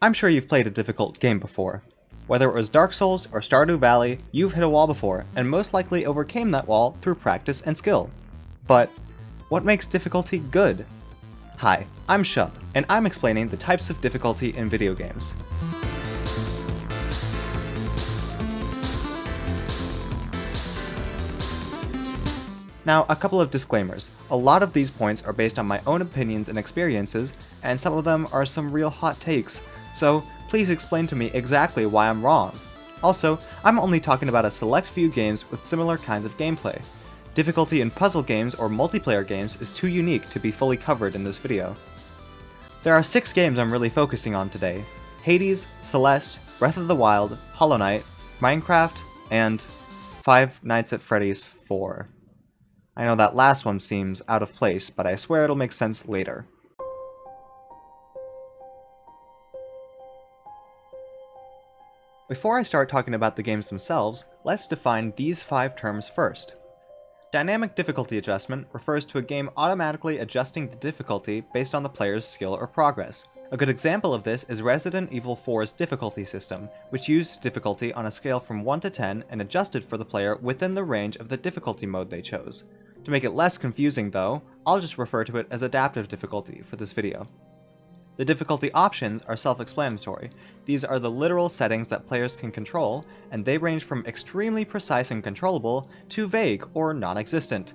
I'm sure you've played a difficult game before. Whether it was Dark Souls or Stardew Valley, you've hit a wall before, and most likely overcame that wall through practice and skill. But what makes difficulty good? Hi, I'm Shub, and I'm explaining the types of difficulty in video games. Now, a couple of disclaimers. A lot of these points are based on my own opinions and experiences, and some of them are some real hot takes, so please explain to me exactly why I'm wrong. Also, I'm only talking about a select few games with similar kinds of gameplay. Difficulty in puzzle games or multiplayer games is too unique to be fully covered in this video. There are 6 games I'm really focusing on today: Hades, Celeste, Breath of the Wild, Hollow Knight, Minecraft, and Five Nights at Freddy's 4. I know that last one seems out of place, but I swear it'll make sense later. Before I start talking about the games themselves, let's define these 5 terms first. Dynamic difficulty adjustment refers to a game automatically adjusting the difficulty based on the player's skill or progress. A good example of this is Resident Evil 4's difficulty system, which used difficulty on a scale from 1 to 10 and adjusted for the player within the range of the difficulty mode they chose. To make it less confusing though, I'll just refer to it as adaptive difficulty for this video. The difficulty options are self-explanatory. These are the literal settings that players can control, and they range from extremely precise and controllable to vague or non-existent.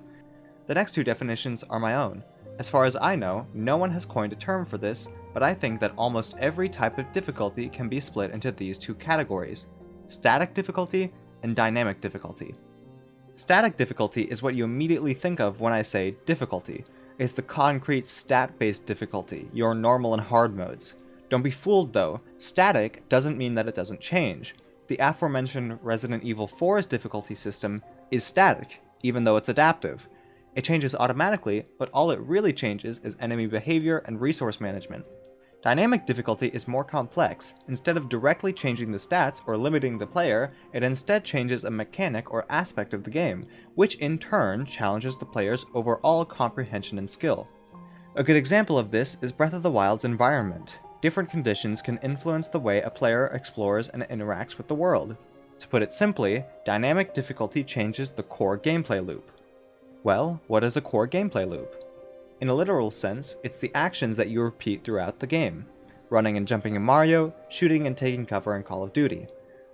The next 2 definitions are my own. As far as I know, no one has coined a term for this, but I think that almost every type of difficulty can be split into these 2 categories: static difficulty and dynamic difficulty. Static difficulty is what you immediately think of when I say difficulty. It's the concrete stat-based difficulty, your normal and hard modes. Don't be fooled though, static doesn't mean that it doesn't change. The aforementioned Resident Evil 4's difficulty system is static, even though it's adaptive. It changes automatically, but all it really changes is enemy behavior and resource management. Dynamic difficulty is more complex. Instead of directly changing the stats or limiting the player, it instead changes a mechanic or aspect of the game, which in turn challenges the player's overall comprehension and skill. A good example of this is Breath of the Wild's environment. Different conditions can influence the way a player explores and interacts with the world. To put it simply, dynamic difficulty changes the core gameplay loop. Well, what is a core gameplay loop? In a literal sense, it's the actions that you repeat throughout the game. Running and jumping in Mario, shooting and taking cover in Call of Duty.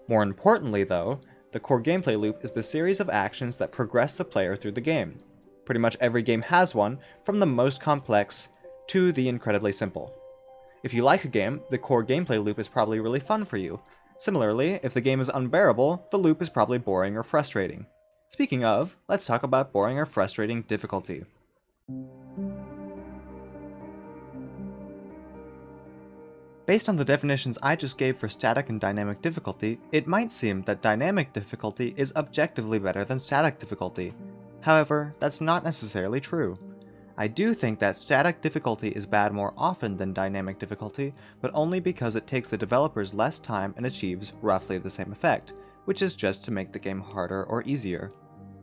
More importantly though, the core gameplay loop is the series of actions that progress the player through the game. Pretty much every game has one, from the most complex to the incredibly simple. If you like a game, the core gameplay loop is probably really fun for you. Similarly, if the game is unbearable, the loop is probably boring or frustrating. Speaking of, let's talk about boring or frustrating difficulty. Based on the definitions I just gave for static and dynamic difficulty, it might seem that dynamic difficulty is objectively better than static difficulty. However, that's not necessarily true. I do think that static difficulty is bad more often than dynamic difficulty, but only because it takes the developers less time and achieves roughly the same effect, which is just to make the game harder or easier.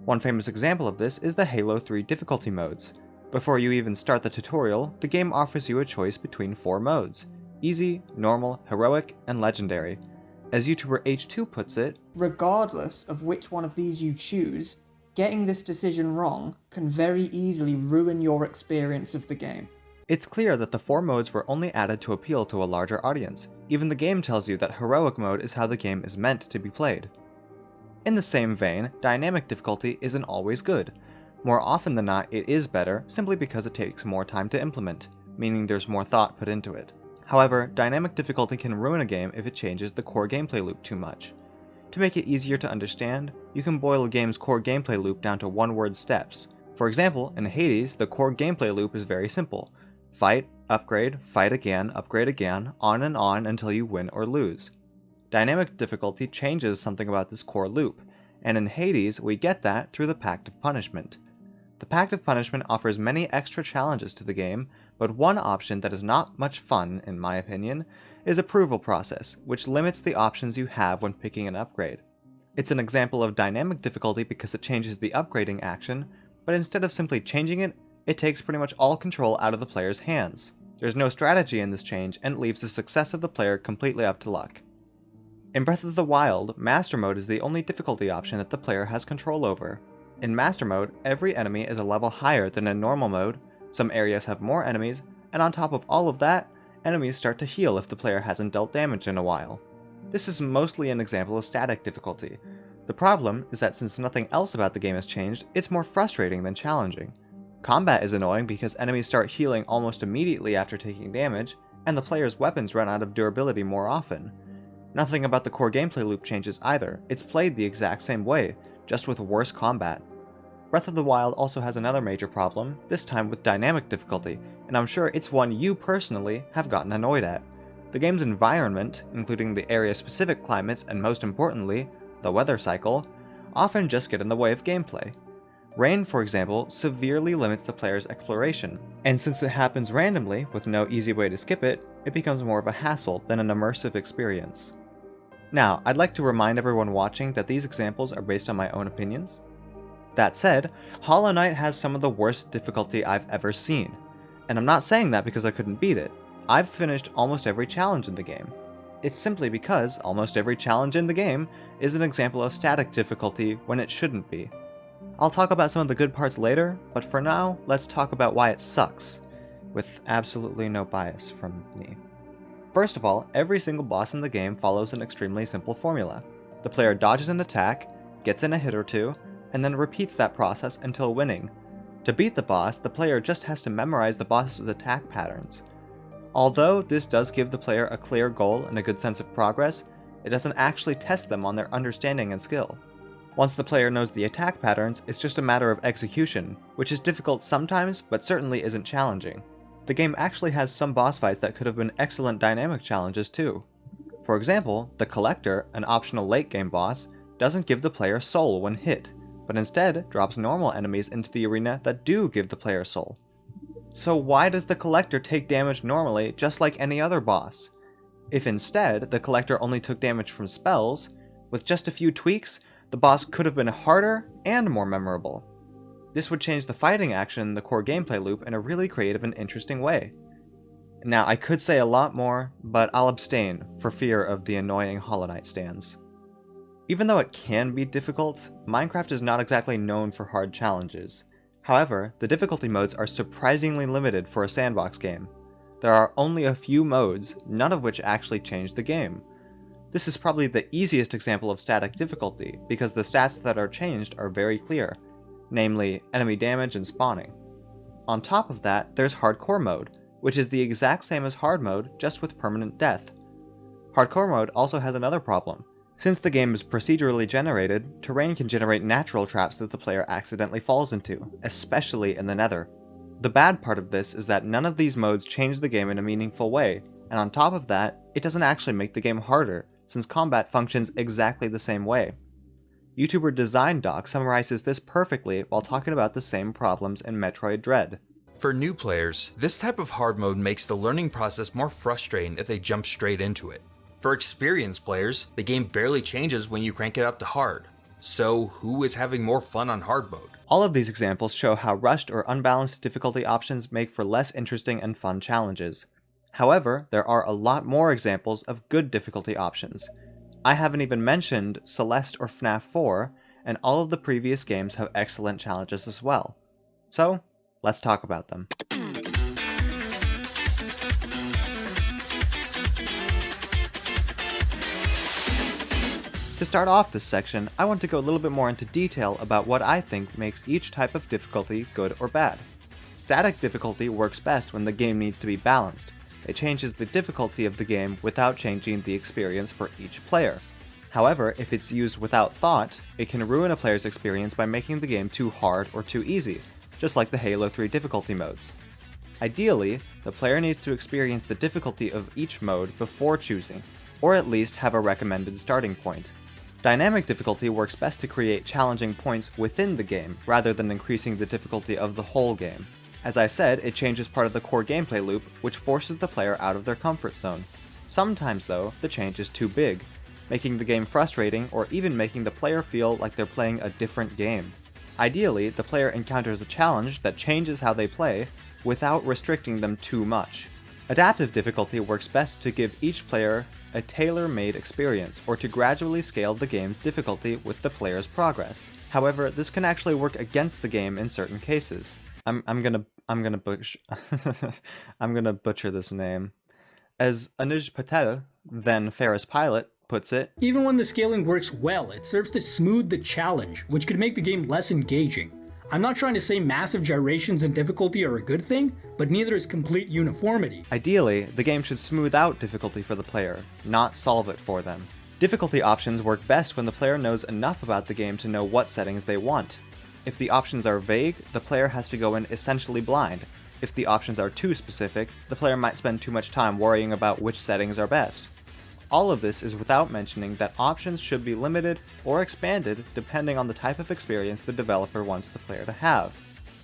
One famous example of this is the Halo 3 difficulty modes. Before you even start the tutorial, the game offers you a choice between 4 modes: easy, normal, heroic, and legendary. As YouTuber H2 puts it, regardless of which one of these you choose, getting this decision wrong can very easily ruin your experience of the game. It's clear that the 4 modes were only added to appeal to a larger audience. Even the game tells you that heroic mode is how the game is meant to be played. In the same vein, dynamic difficulty isn't always good. More often than not, it is better simply because it takes more time to implement, meaning there's more thought put into it. However, dynamic difficulty can ruin a game if it changes the core gameplay loop too much. To make it easier to understand, you can boil a game's core gameplay loop down to one-word steps. For example, in Hades, the core gameplay loop is very simple. Fight, fight again, upgrade again, on and on until you win or lose. Dynamic difficulty changes something about this core loop, and in Hades we get that through the Pact of Punishment. The Pact of Punishment offers many extra challenges to the game, but one option that is not much fun, in my opinion, is approval process, which limits the options you have when picking an upgrade. It's an example of dynamic difficulty because it changes the upgrading action, but instead of simply changing it, it takes pretty much all control out of the player's hands. There's no strategy in this change, and it leaves the success of the player completely up to luck. In Breath of the Wild, Master Mode is the only difficulty option that the player has control over. In Master Mode, every enemy is a level higher than in normal mode, some areas have more enemies, and on top of all of that, enemies start to heal if the player hasn't dealt damage in a while. This is mostly an example of static difficulty. The problem is that since nothing else about the game has changed, it's more frustrating than challenging. Combat is annoying because enemies start healing almost immediately after taking damage, and the player's weapons run out of durability more often. Nothing about the core gameplay loop changes either, it's played the exact same way, just with worse combat. Breath of the Wild also has another major problem, this time with dynamic difficulty, and I'm sure it's one you personally have gotten annoyed at. The game's environment, including the area-specific climates and most importantly, the weather cycle, often just get in the way of gameplay. Rain, for example, severely limits the player's exploration, and since it happens randomly with no easy way to skip it, it becomes more of a hassle than an immersive experience. Now, I'd like to remind everyone watching that these examples are based on my own opinions. That said, Hollow Knight has some of the worst difficulty I've ever seen, and I'm not saying that because I couldn't beat it. I've finished almost every challenge in the game. It's simply because almost every challenge in the game is an example of static difficulty when it shouldn't be. I'll talk about some of the good parts later, but for now, let's talk about why it sucks, with absolutely no bias from me. First of all, every single boss in the game follows an extremely simple formula. The player dodges an attack, gets in a hit or two, and then repeats that process until winning. To beat the boss, the player just has to memorize the boss's attack patterns. Although this does give the player a clear goal and a good sense of progress, it doesn't actually test them on their understanding and skill. Once the player knows the attack patterns, it's just a matter of execution, which is difficult sometimes, but certainly isn't challenging. The game actually has some boss fights that could have been excellent dynamic challenges too. For example, the Collector, an optional late game boss, doesn't give the player soul when hit, but instead drops normal enemies into the arena that do give the player soul. So why does the Collector take damage normally just like any other boss? If instead the Collector only took damage from spells, with just a few tweaks, the boss could have been harder and more memorable. This would change the fighting action in the core gameplay loop in a really creative and interesting way. Now, I could say a lot more, but I'll abstain for fear of the annoying Hollow Knight stands. Even though it can be difficult, Minecraft is not exactly known for hard challenges. However, the difficulty modes are surprisingly limited for a sandbox game. There are only a few modes, none of which actually change the game. This is probably the easiest example of static difficulty, because the stats that are changed are very clear, namely enemy damage and spawning. On top of that, there's Hardcore mode, which is the exact same as hard mode, just with permanent death. Hardcore mode also has another problem. Since the game is procedurally generated, terrain can generate natural traps that the player accidentally falls into, especially in the Nether. The bad part of this is that none of these modes change the game in a meaningful way, and on top of that, it doesn't actually make the game harder, since combat functions exactly the same way. YouTuber Design Doc summarizes this perfectly while talking about the same problems in Metroid Dread. For new players, this type of hard mode makes the learning process more frustrating if they jump straight into it. For experienced players, the game barely changes when you crank it up to hard. So who is having more fun on hard mode? All of these examples show how rushed or unbalanced difficulty options make for less interesting and fun challenges. However, there are a lot more examples of good difficulty options. I haven't even mentioned Celeste or FNAF 4, and all of the previous games have excellent challenges as well. So, let's talk about them. To start off this section, I want to go a little bit more into detail about what I think makes each type of difficulty good or bad. Static difficulty works best when the game needs to be balanced. It changes the difficulty of the game without changing the experience for each player. However, if it's used without thought, it can ruin a player's experience by making the game too hard or too easy, just like the Halo 3 difficulty modes. Ideally, the player needs to experience the difficulty of each mode before choosing, or at least have a recommended starting point. Dynamic difficulty works best to create challenging points within the game, rather than increasing the difficulty of the whole game. As I said, it changes part of the core gameplay loop, which forces the player out of their comfort zone. Sometimes, though, the change is too big, making the game frustrating or even making the player feel like they're playing a different game. Ideally, the player encounters a challenge that changes how they play without restricting them too much. Adaptive difficulty works best to give each player a tailor-made experience, or to gradually scale the game's difficulty with the player's progress. However, this can actually work against the game in certain cases. I'm gonna butcher I'm gonna butcher this name. As Anuj Patel, then Ferris Pilot, puts it, even when the scaling works well, it serves to smooth the challenge, which could make the game less engaging. I'm not trying to say massive gyrations in difficulty are a good thing, but neither is complete uniformity. Ideally, the game should smooth out difficulty for the player, not solve it for them. Difficulty options work best when the player knows enough about the game to know what settings they want. If the options are vague, the player has to go in essentially blind. If the options are too specific, the player might spend too much time worrying about which settings are best. All of this is without mentioning that options should be limited or expanded depending on the type of experience the developer wants the player to have.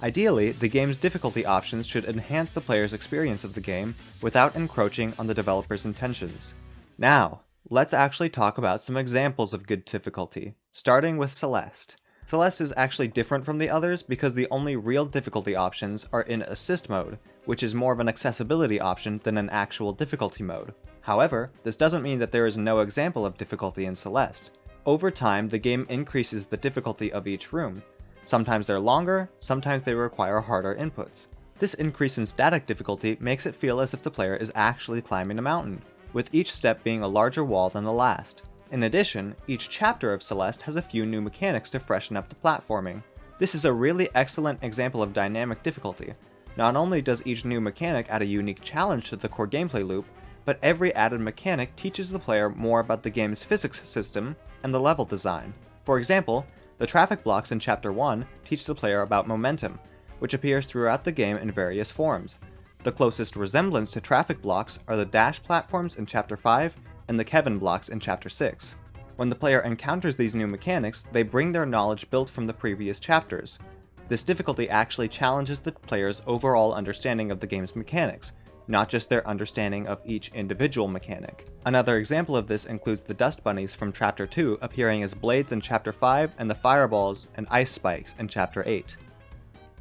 Ideally, the game's difficulty options should enhance the player's experience of the game without encroaching on the developer's intentions. Now, let's actually talk about some examples of good difficulty, starting with Celeste. Celeste is actually different from the others because the only real difficulty options are in Assist mode, which is more of an accessibility option than an actual difficulty mode. However, this doesn't mean that there is no example of difficulty in Celeste. Over time, the game increases the difficulty of each room. Sometimes they're longer, sometimes they require harder inputs. This increase in static difficulty makes it feel as if the player is actually climbing a mountain, with each step being a larger wall than the last. In addition, each chapter of Celeste has a few new mechanics to freshen up the platforming. This is a really excellent example of dynamic difficulty. Not only does each new mechanic add a unique challenge to the core gameplay loop, but every added mechanic teaches the player more about the game's physics system and the level design. For example, the traffic blocks in Chapter 1 teach the player about momentum, which appears throughout the game in various forms. The closest resemblance to traffic blocks are the dash platforms in Chapter 5 and the Kevin blocks in Chapter 6. When the player encounters these new mechanics, they bring their knowledge built from the previous chapters. This difficulty actually challenges the player's overall understanding of the game's mechanics, not just their understanding of each individual mechanic. Another example of this includes the dust bunnies from Chapter 2 appearing as blades in Chapter 5 and the fireballs and ice spikes in Chapter 8.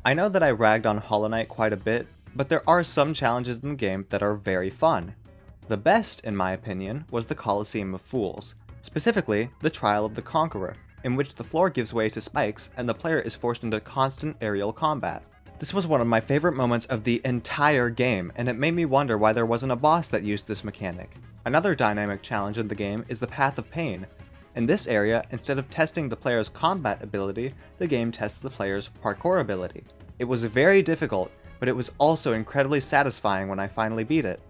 I know that I ragged on Hollow Knight quite a bit, but there are some challenges in the game that are very fun. The best, in my opinion, was the Colosseum of Fools, specifically the Trial of the Conqueror, in which the floor gives way to spikes and the player is forced into constant aerial combat. This was one of my favorite moments of the entire game, and it made me wonder why there wasn't a boss that used this mechanic. Another dynamic challenge in the game is the Path of Pain. In this area, instead of testing the player's combat ability, the game tests the player's parkour ability. It was very difficult, but it was also incredibly satisfying when I finally beat it.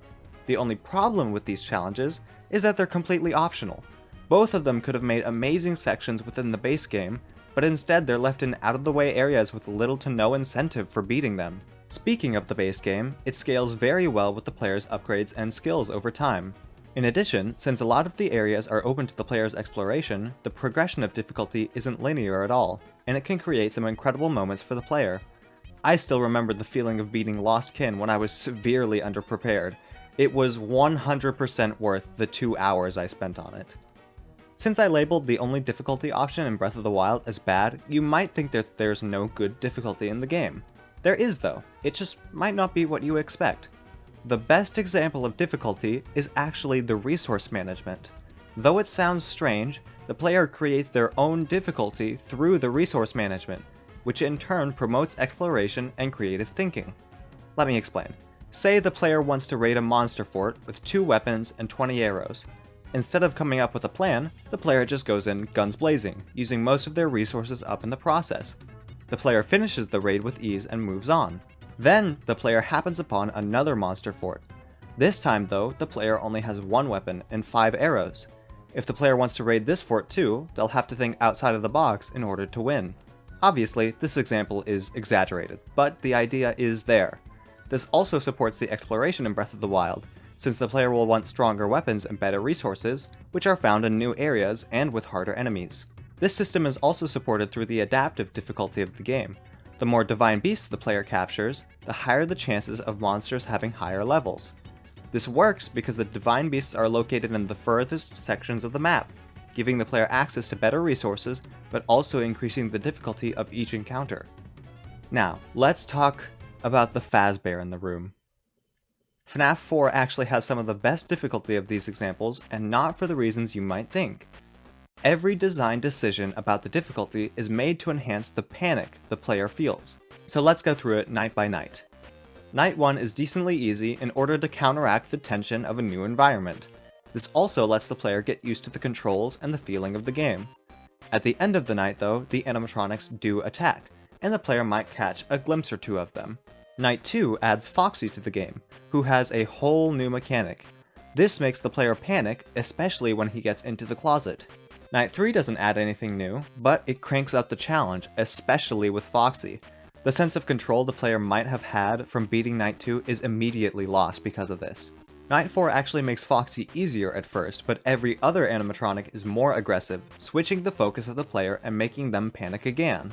The only problem with these challenges is that they're completely optional. Both of them could have made amazing sections within the base game, but instead they're left in out-of-the-way areas with little to no incentive for beating them. Speaking of the base game, it scales very well with the player's upgrades and skills over time. In addition, since a lot of the areas are open to the player's exploration, the progression of difficulty isn't linear at all, and it can create some incredible moments for the player. I still remember the feeling of beating Lost Kin when I was severely underprepared. It was 100% worth the 2 hours I spent on it. Since I labeled the only difficulty option in Breath of the Wild as bad, you might think that there's no good difficulty in the game. There is though, it just might not be what you expect. The best example of difficulty is actually the resource management. Though it sounds strange, the player creates their own difficulty through the resource management, which in turn promotes exploration and creative thinking. Let me explain. Say the player wants to raid a monster fort with 2 weapons and 20 arrows. Instead of coming up with a plan, the player just goes in guns blazing, using most of their resources up in the process. The player finishes the raid with ease and moves on. Then, the player happens upon another monster fort. This time though, the player only has 1 weapon and 5 arrows. If the player wants to raid this fort too, they'll have to think outside of the box in order to win. Obviously, this example is exaggerated, but the idea is there. This also supports the exploration in Breath of the Wild, since the player will want stronger weapons and better resources, which are found in new areas and with harder enemies. This system is also supported through the adaptive difficulty of the game. The more divine beasts the player captures, the higher the chances of monsters having higher levels. This works because the divine beasts are located in the furthest sections of the map, giving the player access to better resources, but also increasing the difficulty of each encounter. Now, let's talk about the Fazbear in the room. FNAF 4 actually has some of the best difficulty of these examples, and not for the reasons you might think. Every design decision about the difficulty is made to enhance the panic the player feels. So let's go through it night by night. Night 1 is decently easy in order to counteract the tension of a new environment. This also lets the player get used to the controls and the feeling of the game. At the end of the night though, the animatronics do attack, and the player might catch a glimpse or two of them. Night 2 adds Foxy to the game, who has a whole new mechanic. This makes the player panic, especially when he gets into the closet. Night 3 doesn't add anything new, but it cranks up the challenge, especially with Foxy. The sense of control the player might have had from beating Night 2 is immediately lost because of this. Night 4 actually makes Foxy easier at first, but every other animatronic is more aggressive, switching the focus of the player and making them panic again.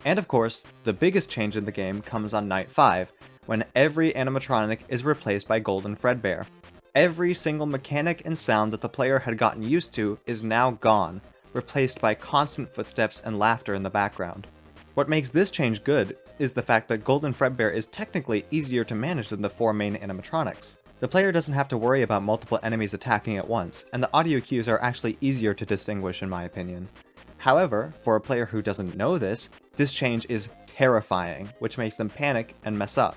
And of course, the biggest change in the game comes on Night 5, when every animatronic is replaced by Golden Fredbear. Every single mechanic and sound that the player had gotten used to is now gone, replaced by constant footsteps and laughter in the background. What makes this change good is the fact that Golden Fredbear is technically easier to manage than the 4 main animatronics. The player doesn't have to worry about multiple enemies attacking at once, and the audio cues are actually easier to distinguish in my opinion. However, for a player who doesn't know this change is terrifying, which makes them panic and mess up.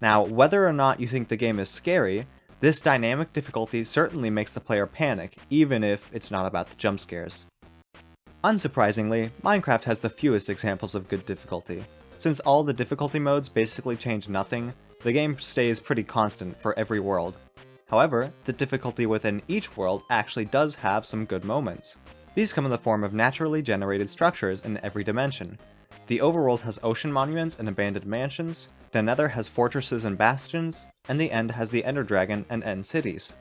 Now, whether or not you think the game is scary, this dynamic difficulty certainly makes the player panic, even if it's not about the jump scares. Unsurprisingly, Minecraft has the fewest examples of good difficulty. Since all the difficulty modes basically change nothing, the game stays pretty constant for every world. However, the difficulty within each world actually does have some good moments. These come in the form of naturally generated structures in every dimension. The overworld has ocean monuments and abandoned mansions, the nether has fortresses and bastions, and the end has the ender dragon and end cities.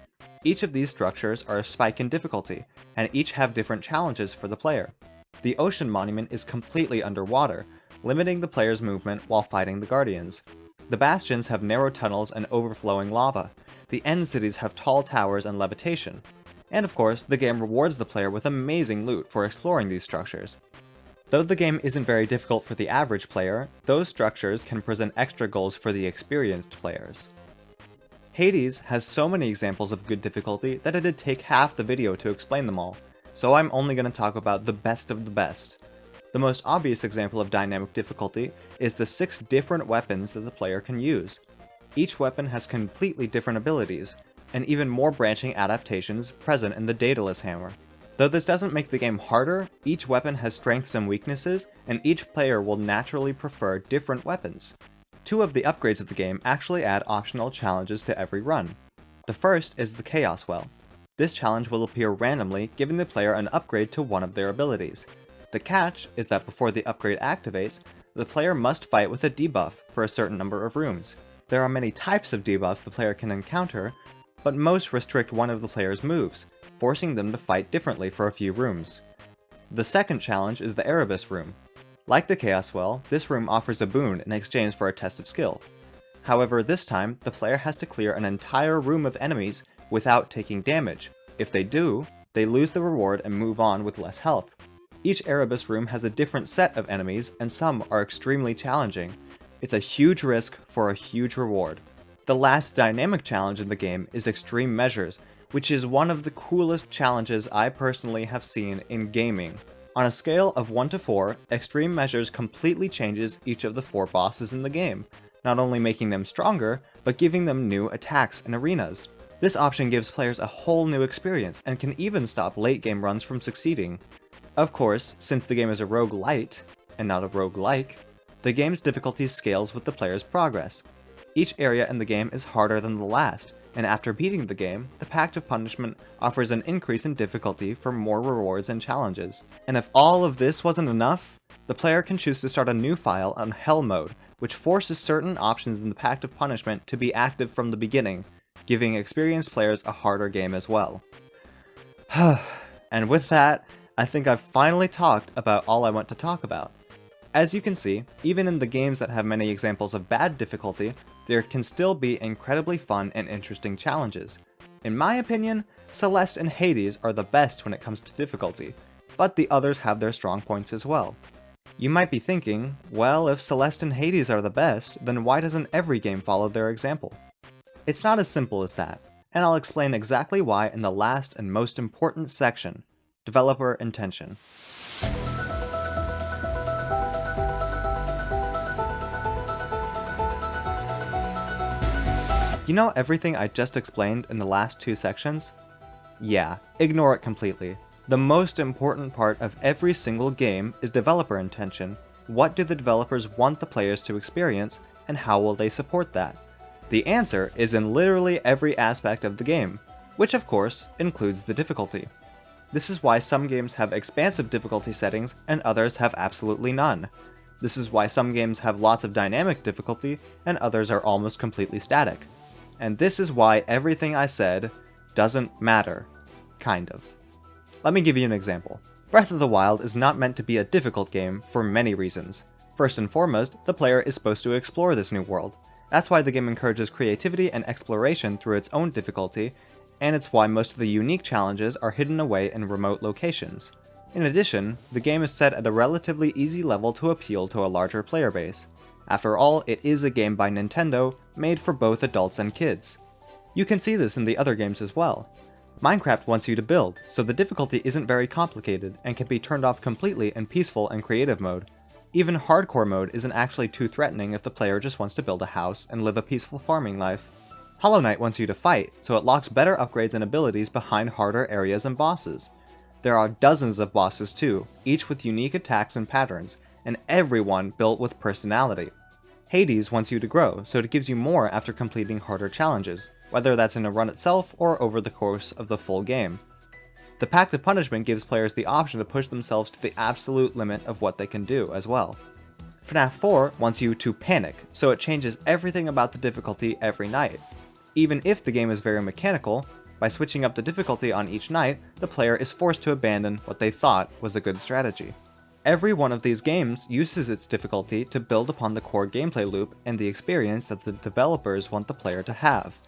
Each of these structures are a spike in difficulty, and each have different challenges for the player. The ocean monument is completely underwater, limiting the player's movement while fighting the guardians. The bastions have narrow tunnels and overflowing lava. The end cities have tall towers and levitation. And of course, the game rewards the player with amazing loot for exploring these structures. Though the game isn't very difficult for the average player, those structures can present extra goals for the experienced players. Hades has so many examples of good difficulty that it'd take half the video to explain them all, so I'm only going to talk about the best of the best. The most obvious example of dynamic difficulty is the 6 different weapons that the player can use. Each weapon has completely different abilities, and even more branching adaptations present in the Daedalus hammer. Though this doesn't make the game harder, each weapon has strengths and weaknesses, and each player will naturally prefer different weapons. 2 of the upgrades of the game actually add optional challenges to every run. The first is the Chaos Well. This challenge will appear randomly, giving the player an upgrade to one of their abilities. The catch is that before the upgrade activates, the player must fight with a debuff for a certain number of rooms. There are many types of debuffs the player can encounter, but most restrict one of the player's moves, forcing them to fight differently for a few rooms. The second challenge is the Erebus room. Like the Chaos Well, this room offers a boon in exchange for a test of skill. However, this time, the player has to clear an entire room of enemies without taking damage. If they do, they lose the reward and move on with less health. Each Erebus room has a different set of enemies, and some are extremely challenging. It's a huge risk for a huge reward. The last dynamic challenge in the game is Extreme Measures, which is one of the coolest challenges I personally have seen in gaming. On a scale of 1 to 4, Extreme Measures completely changes each of the 4 bosses in the game, not only making them stronger, but giving them new attacks and arenas. This option gives players a whole new experience and can even stop late game runs from succeeding. Of course, since the game is a roguelite, and not a roguelike, the game's difficulty scales with the player's progress. Each area in the game is harder than the last, and after beating the game, the Pact of Punishment offers an increase in difficulty for more rewards and challenges. And if all of this wasn't enough, the player can choose to start a new file on Hell mode, which forces certain options in the Pact of Punishment to be active from the beginning, giving experienced players a harder game as well. And with that, I think I've finally talked about all I want to talk about. As you can see, even in the games that have many examples of bad difficulty, there can still be incredibly fun and interesting challenges. In my opinion, Celeste and Hades are the best when it comes to difficulty, but the others have their strong points as well. You might be thinking, well, if Celeste and Hades are the best, then why doesn't every game follow their example? It's not as simple as that, and I'll explain exactly why in the last and most important section, developer intention. You know everything I just explained in the last two sections? Yeah, ignore it completely. The most important part of every single game is developer intention. What do the developers want the players to experience, and how will they support that? The answer is in literally every aspect of the game, which of course includes the difficulty. This is why some games have expansive difficulty settings and others have absolutely none. This is why some games have lots of dynamic difficulty and others are almost completely static. And this is why everything I said doesn't matter. Kind of. Let me give you an example. Breath of the Wild is not meant to be a difficult game for many reasons. First and foremost, the player is supposed to explore this new world. That's why the game encourages creativity and exploration through its own difficulty, and it's why most of the unique challenges are hidden away in remote locations. In addition, the game is set at a relatively easy level to appeal to a larger player base. After all, it is a game by Nintendo, made for both adults and kids. You can see this in the other games as well. Minecraft wants you to build, so the difficulty isn't very complicated and can be turned off completely in peaceful and creative mode. Even hardcore mode isn't actually too threatening if the player just wants to build a house and live a peaceful farming life. Hollow Knight wants you to fight, so it locks better upgrades and abilities behind harder areas and bosses. There are dozens of bosses too, each with unique attacks and patterns, and everyone built with personality. Hades wants you to grow, so it gives you more after completing harder challenges, whether that's in a run itself or over the course of the full game. The Pact of Punishment gives players the option to push themselves to the absolute limit of what they can do as well. FNAF 4 wants you to panic, so it changes everything about the difficulty every night. Even if the game is very mechanical, by switching up the difficulty on each night, the player is forced to abandon what they thought was a good strategy. Every one of these games uses its difficulty to build upon the core gameplay loop and the experience that the developers want the player to have.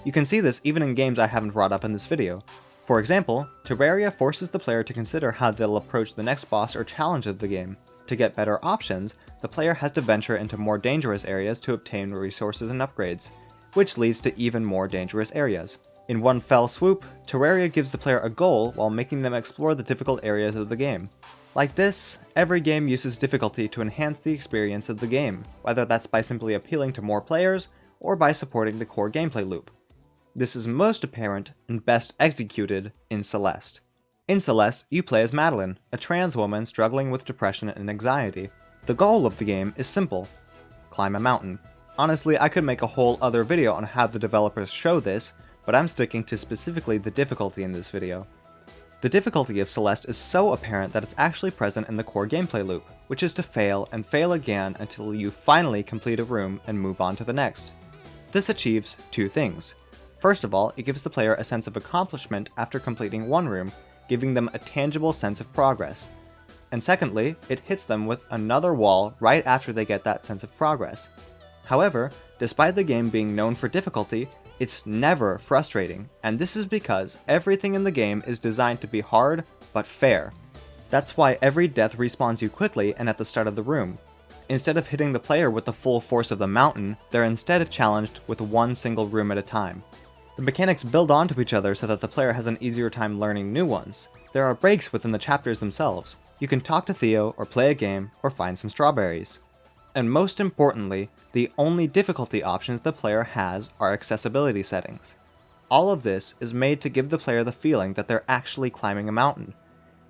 You can see this even in games I haven't brought up in this video. For example, Terraria forces the player to consider how they'll approach the next boss or challenge of the game. To get better options, the player has to venture into more dangerous areas to obtain resources and upgrades, which leads to even more dangerous areas. In one fell swoop, Terraria gives the player a goal while making them explore the difficult areas of the game. Like this, every game uses difficulty to enhance the experience of the game, whether that's by simply appealing to more players or by supporting the core gameplay loop. This is most apparent and best executed in Celeste. In Celeste, you play as Madeline, a trans woman struggling with depression and anxiety. The goal of the game is simple: climb a mountain. Honestly, I could make a whole other video on how the developers show this, but I'm sticking to specifically the difficulty in this video. The difficulty of Celeste is so apparent that it's actually present in the core gameplay loop, which is to fail and fail again until you finally complete a room and move on to the next. This achieves two things. First of all, it gives the player a sense of accomplishment after completing one room, giving them a tangible sense of progress. And secondly, it hits them with another wall right after they get that sense of progress. However, despite the game being known for difficulty, it's never frustrating, and this is because everything in the game is designed to be hard, but fair. That's why every death respawns you quickly and at the start of the room. Instead of hitting the player with the full force of the mountain, they're instead challenged with one single room at a time. The mechanics build onto each other so that the player has an easier time learning new ones. There are breaks within the chapters themselves. You can talk to Theo, or play a game, or find some strawberries. And most importantly, the only difficulty options the player has are accessibility settings. All of this is made to give the player the feeling that they're actually climbing a mountain.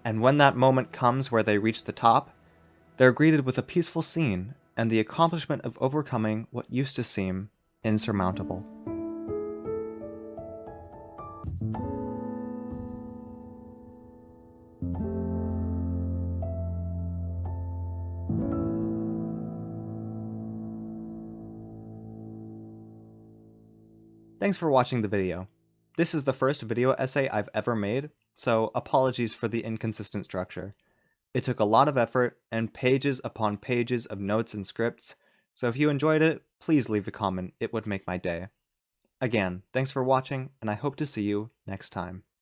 And when that moment comes where they reach the top, they're greeted with a peaceful scene and the accomplishment of overcoming what used to seem insurmountable. Thanks for watching the video. This is the first video essay I've ever made, so apologies for the inconsistent structure. It took a lot of effort and pages upon pages of notes and scripts, so if you enjoyed it, please leave a comment, it would make my day. Again, thanks for watching, and I hope to see you next time.